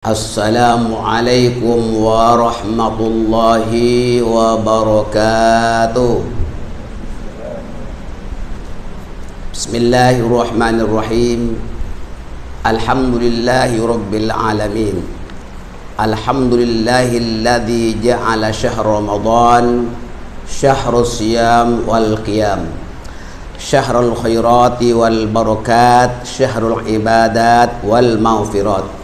Assalamualaikum warahmatullahi wabarakatuh. Bismillahirrahmanirrahim. Alhamdulillahi rabbil alamin. Alhamdulillahilladzi ja'ala syahr Ramadan syahrus siyam wal qiyam, syahrul khairati wal barakat, syahrul ibadat wal maghfirat.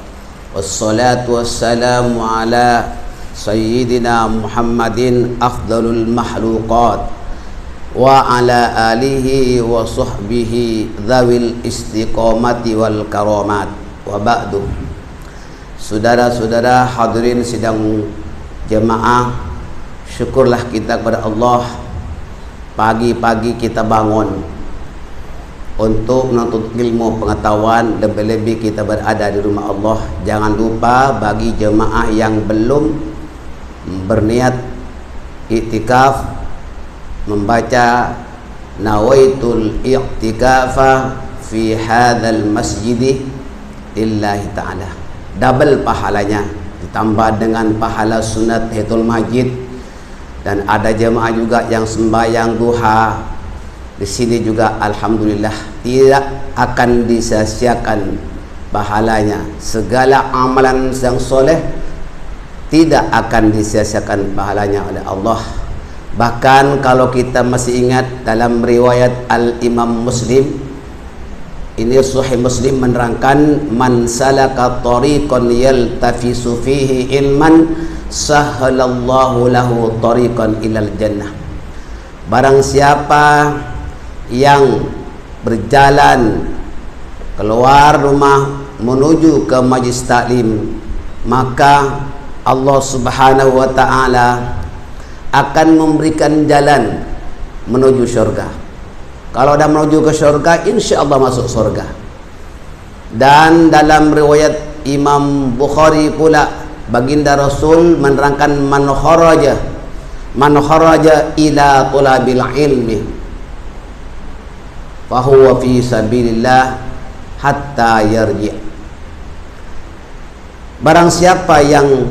Wassalatu wassalamu ala sayyidina Muhammadin afdalul mahluqat wa ala alihi wa sahbihi dhawil istiqamati wal karamat. Wa ba'du. Saudara-saudara hadirin sidang jemaah, syukurlah kita kepada Allah, pagi-pagi kita bangun untuk menuntut ilmu pengetahuan, lebih-lebih kita berada di rumah Allah. Jangan lupa bagi jemaah yang belum berniat iktikaf, membaca nawaitul i'tikafa fi hadzal masjid lillahi ta'ala, double pahalanya, ditambah dengan pahala sunat tahiyatul masjid. Dan ada jemaah juga yang sembahyang duha di sini juga, alhamdulillah, tidak akan disia-siakan pahalanya. Segala amalan yang soleh tidak akan disia-siakan pahalanya oleh Allah. Bahkan kalau kita masih ingat dalam riwayat Al-Imam Muslim, ini Sahih Muslim menerangkan, man salaka tariqan yaltafisu fihi ilman sahhalallahu lahu tariqan ilal jannah. Barang siapa yang berjalan keluar rumah menuju ke majlis taklim, maka Allah Subhanahu wa ta'ala akan memberikan jalan menuju surga. Kalau dah menuju ke surga, insya Allah masuk surga. Dan dalam riwayat Imam Bukhari pula, baginda Rasul menerangkan, man kharaja ila tulabil ilmi fahuwa fi sabilillah hatta yarji'. Barang siapa yang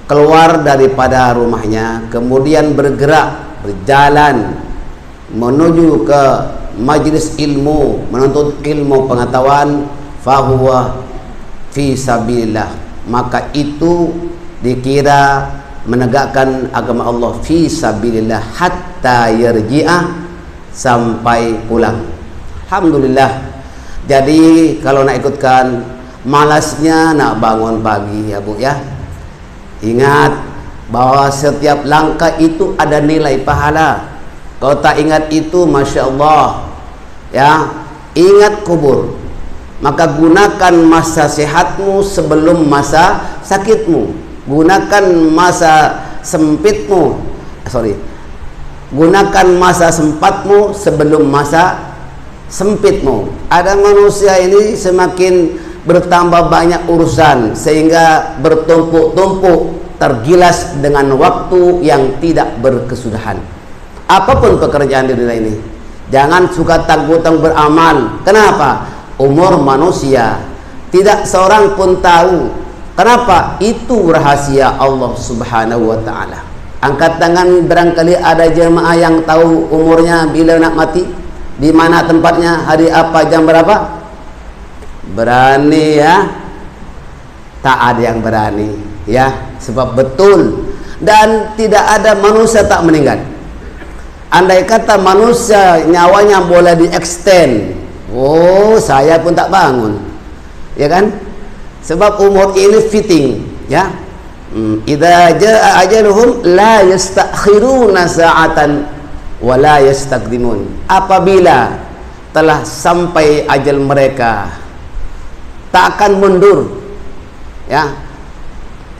keluar daripada rumahnya kemudian berjalan menuju ke majlis ilmu, menuntut ilmu pengetahuan, fahuwa fi sabilillah, maka itu dikira menegakkan agama Allah, fi sabilillah hatta yarji'a, sampai pulang. Alhamdulillah. Jadi kalau nak ikutkan, malasnya nak bangun pagi ya Bu ya, ingat bahwa setiap langkah itu ada nilai pahala. Kalau tak ingat itu, Masya Allah ya, ingat kubur. Maka gunakan masa sehatmu sebelum masa sakitmu. Gunakan masa sempitmu, gunakan masa sempatmu sebelum masa sempitmu. Ada manusia ini semakin bertambah banyak urusan sehingga bertumpuk-tumpuk, tergilas dengan waktu yang tidak berkesudahan. Apapun pekerjaan di dunia ini, jangan suka tanggung-tanggung beramal. Kenapa? Umur manusia tidak seorang pun tahu. Kenapa? Itu rahasia Allah Subhanahu wa ta'ala. Angkat tangan barangkali ada jemaah yang tahu umurnya bila nak mati, di mana tempatnya, hari apa, jam berapa? Berani ya? Tak ada yang berani ya, sebab betul. Dan tidak ada manusia tak meninggal. Andai kata manusia nyawanya boleh di-extend, oh saya pun tak bangun, ya kan? Sebab umur ini fitting ya. Idza jaa ajaluhum la yastakhiruna sa'atan wa la yastaqdimun. Apabila telah sampai ajal mereka, tak akan mundur ya,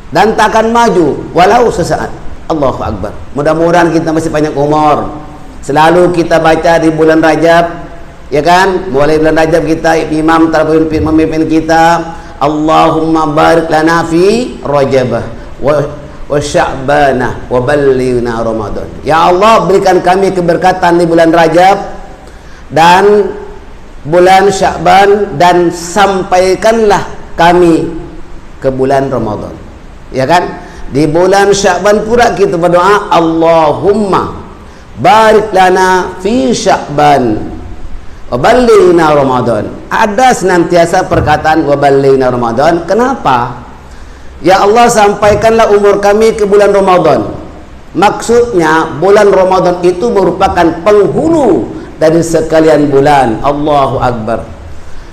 dan tak akan maju walau sesaat. Allahu Akbar. Mudah-mudahan kita masih panjang umur. Selalu kita baca di bulan Rajab, ya kan? Mulai bulan Rajab kita, imam memimpin kita, Allahumma barik lana fi Rajabah wa Sya'banah wa ballighna Ramadan. Ya Allah, berikan kami keberkatan di bulan Rajab dan bulan Sya'ban, dan sampaikanlah kami ke bulan Ramadan. Ya kan? Di bulan Sya'ban pula kita berdoa, Allahumma barik lana fi Sya'ban wa ballighna Ramadan. Ada senantiasa perkataan wa ballighna Ramadan. Kenapa? Ya Allah, sampaikanlah umur kami ke bulan Ramadan. Maksudnya bulan Ramadan itu merupakan penghulu dari sekalian bulan. Allahu Akbar.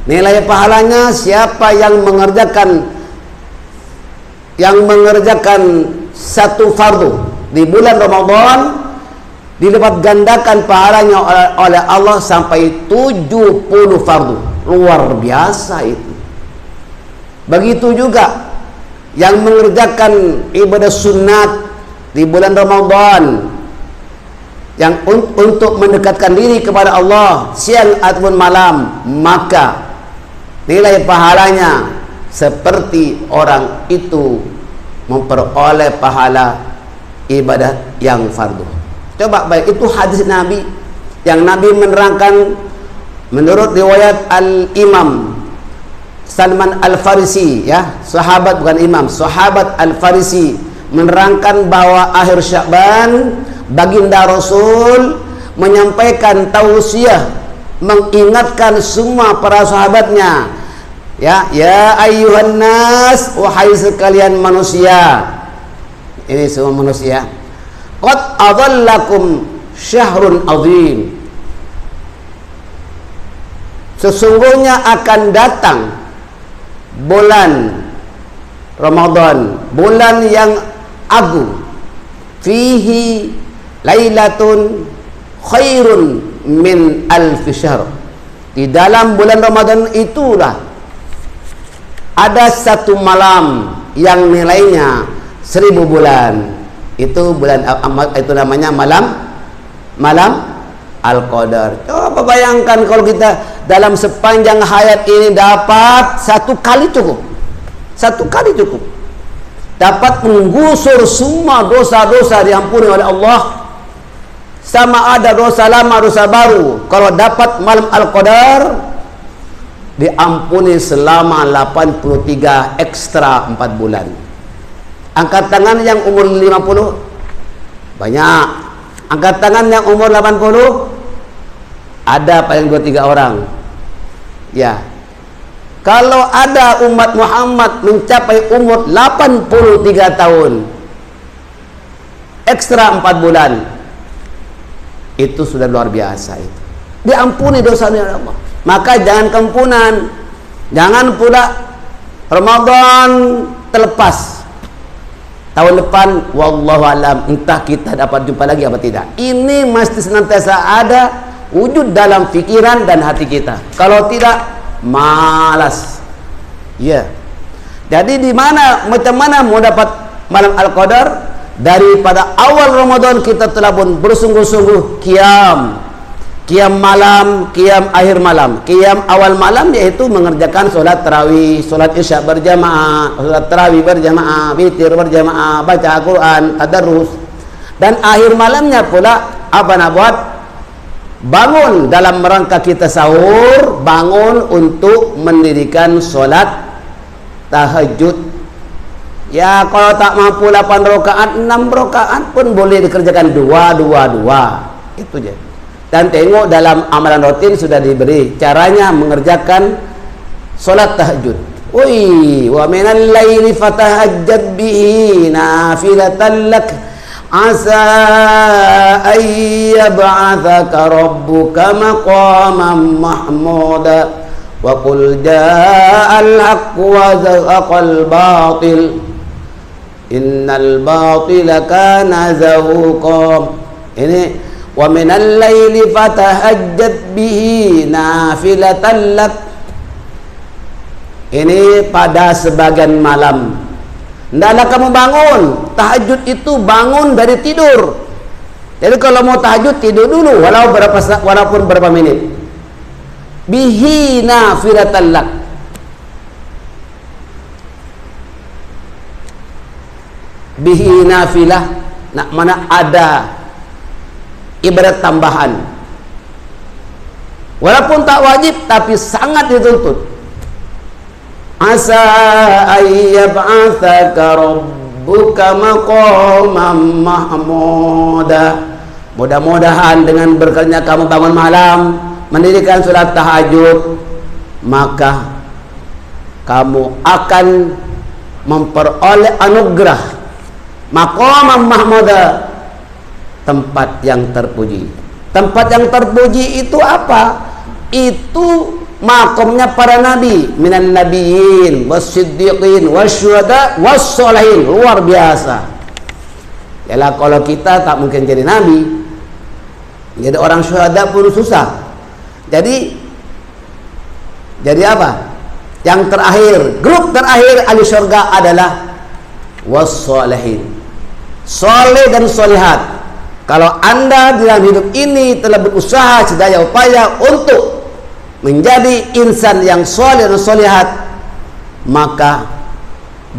Nilai pahalanya siapa yang mengerjakan satu fardu di bulan Ramadan, dilipat gandakan pahalanya oleh Allah sampai 70 fardu. Luar biasa itu. Begitu juga yang mengerjakan ibadah sunat di bulan Ramadan, yang untuk mendekatkan diri kepada Allah siang ataupun malam, maka nilai pahalanya seperti orang itu memperoleh pahala ibadah yang fardu. Coba baik, itu hadis Nabi yang Nabi menerangkan menurut riwayat Al-Imam Salman Al-Farisi, ya, sahabat bukan imam, sahabat Al-Farisi, menerangkan bahwa akhir Sya'ban baginda Rasul menyampaikan tausiah, mengingatkan semua para sahabatnya, ya ayyuhan nas, wahai sekalian manusia. Ini semua manusia. Qad adhallakum syahrun azim. Sesungguhnya akan datang bulan Ramadan, bulan yang agung. Fihi lailatun khairun min alfi syahr. Di dalam bulan Ramadan itulah ada satu malam yang nilainya 1000 bulan. Itu bulan, itu namanya malam Al-Qadar. Coba bayangkan kalau kita dalam sepanjang hayat ini dapat satu kali cukup. Satu kali cukup. Dapat menggusur semua dosa-dosa diampuni oleh Allah. Sama ada dosa lama, dosa baru. Kalau dapat malam Al-Qadar, diampuni selama 83 ekstra 4 bulan. Angkat tangan yang umur 50 banyak. Angkat tangan yang umur 80 ada paling 2-3 orang. Ya. Kalau ada umat Muhammad mencapai umur 83 tahun ekstra 4 bulan, itu sudah luar biasa itu. Diampuni dosanya oleh Allah. Maka jangan kempunan. Jangan pula Ramadan terlepas. Tahun depan wallahu alam, entah kita dapat jumpa lagi apa tidak. Ini mesti senantiasa ada wujud dalam pikiran dan hati kita. Kalau tidak, malas. Ya. Jadi macam mana mau dapat malam Al-Qadar? Daripada awal Ramadan kita telah pun bersungguh-sungguh Qiyam malam, qiyam akhir malam. Qiyam awal malam yaitu mengerjakan solat tarawih, solat isya berjamaah, solat tarawih berjamaah, witir berjamaah, baca Al-Quran, tadarrus. Dan akhir malamnya pula apa nak buat? Bangun dalam rangka kita sahur, bangun untuk mendirikan solat tahajud. Ya, kalau tak mampu 8 rakaat, 6 rakaat pun boleh dikerjakan 2. Itu je. Dan tengok dalam amalan rutin sudah diberi caranya mengerjakan solat tahajud. Oi, wa minal laili fatahajjad bihi nafilatan lak asa ay yab'athaka rabbuka maqaman mahmuda wa qul ja'al haqq wa zahaqal batil innal batila kana zahuqa. Ini wa minal laili fatahajjad bihi nafilatan lak. Ini pada sebagian malam. Hendaklah kamu bangun. Tahajud itu bangun dari tidur. Jadi kalau mau tahajud tidur dulu walaupun berapa menit. Bihi nafilatan lak. Bihi nafilah, nak mana ada ibadat tambahan, walaupun tak wajib tapi sangat dituntut. asa ayyab'atsaka rabbuka maqaman mahmuda. Mudah-mudahan dengan berkerja kamu bangun malam, mendirikan salat tahajud, maka kamu akan memperoleh anugerah maqaman mahmuda, tempat yang terpuji. Tempat yang terpuji itu apa? Itu makomnya para nabi, minan nabiyyin was-siddiqin wasyuhada was-sholihin. Luar biasa. Yalah, kalau kita tak mungkin jadi nabi, jadi orang syuhada pun susah. Jadi apa? Yang terakhir, grup terakhir ahli surga adalah was-sholihin, soleh dan solihat. Kalau Anda dalam hidup ini telah berusaha sedaya upaya untuk menjadi insan yang soleh dan solihat, maka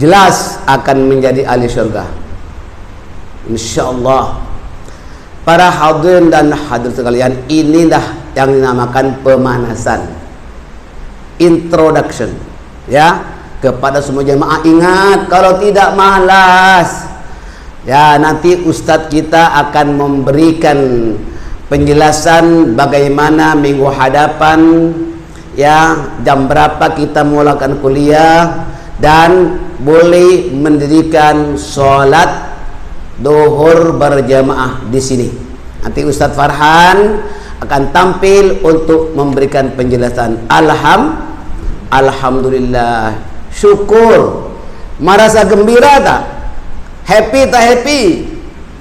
jelas akan menjadi ahli surga, insyaallah. Para hadirin dan hadirat sekalian, inilah yang dinamakan pemanasan, introduction, ya, kepada semua jemaah. Ingat, kalau tidak malas, ya, nanti ustadz kita akan memberikan penjelasan bagaimana minggu hadapan, ya, jam berapa kita mulakan kuliah, dan boleh mendirikan sholat duhur berjamaah di sini. Nanti Ustadz Farhan akan tampil untuk memberikan penjelasan. Alhamdulillah, syukur, merasa gembira tak? Happy tak happy?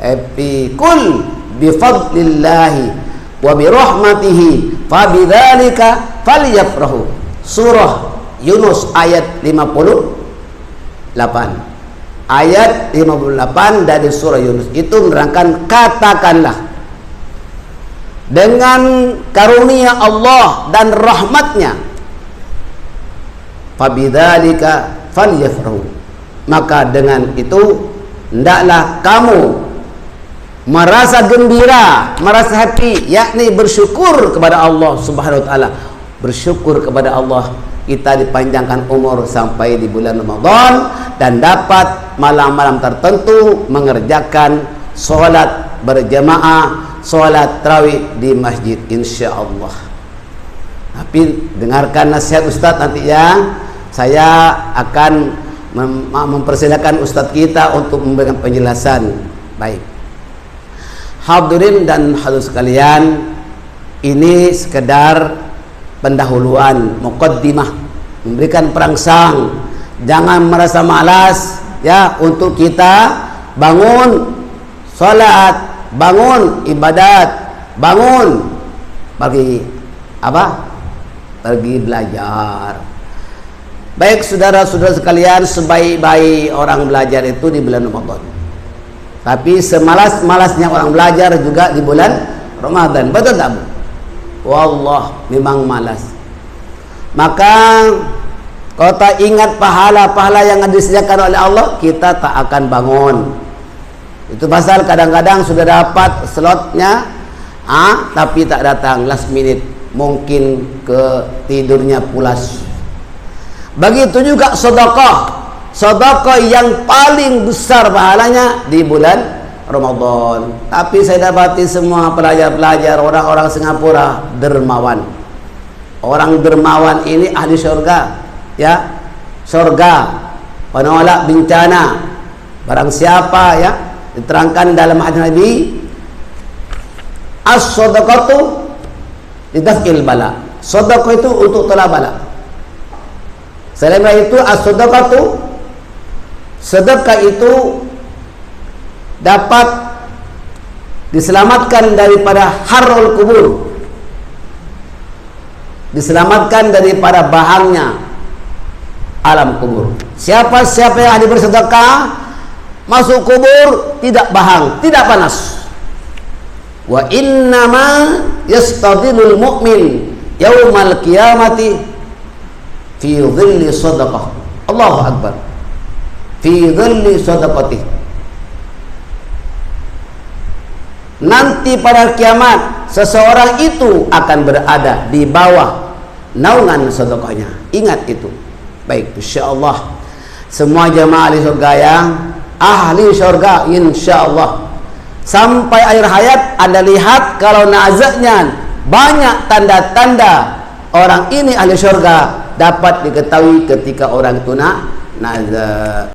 Happy. Kul bifadlillahi wa birahmatihi fabidzalika falyafrahu. Surah Yunus ayat 58. Ayat 58 dari surah Yunus itu menerangkan, katakanlah dengan karunia Allah dan rahmatnya, fabidzalika falyafrahu, maka dengan itu hendaklah kamu merasa gembira, merasa happy, yakni bersyukur kepada Allah Subhanahu wa taala. Bersyukur kepada Allah, kita dipanjangkan umur sampai di bulan Ramadan dan dapat malam-malam tertentu mengerjakan sholat berjamaah, sholat tarawih di masjid, insyaallah. Tapi dengarkan nasihat Ustadz nanti ya. Saya akan mempersilakan Ustadz kita untuk memberikan penjelasan. Baik, hadirin dan hadirat sekalian, ini sekedar pendahuluan, muqaddimah, memberikan perangsang. Jangan merasa malas, ya, untuk kita bangun salat, bangun ibadat, bangun pergi apa? Pergi belajar. Baik saudara-saudara sekalian, sebaik-baik orang belajar itu di bulan Ramadan. Tapi semalas-malasnya orang belajar juga di bulan Ramadan. Betul tak, Bu? Wallah, memang malas. Maka kalau tak ingat pahala-pahala yang disediakan oleh Allah, kita tak akan bangun. Itu pasal kadang-kadang sudah dapat slotnya, tapi tak datang, last minute, mungkin ke tidurnya pulas. Begitu juga sedekah. Sedekah yang paling besar pahalanya di bulan Ramadan. Tapi saya dapati semua pelajar-pelajar, orang-orang Singapura dermawan. Orang dermawan ini ahli surga, ya, surga, penolak bencana. Barang siapa, ya, diterangkan dalam hadis Nabi, as-shadaqatu lidaf'il bala. Sedekah itu untuk tolak bala. Selain itu, as-shadaqatu, sedekah itu dapat diselamatkan daripada harul kubur, diselamatkan daripada bahangnya alam kubur. Siapa-siapa yang ahli bersedekah masuk kubur tidak bahang, tidak panas. Wa innama yastadilul mu'min yaumal qiyamati fi dhilli sadaqah. Allahu akbar. Fi dhilli sadaqati. Nanti pada kiamat seseorang itu akan berada di bawah naungan sedekahnya. Ingat itu. Baik, insyaallah semua jemaah ahli surga yang ahli surga insyaallah sampai akhir hayat Anda lihat kalau nazaknya banyak tanda-tanda orang ini ahli surga dapat diketahui ketika orang itu nazak.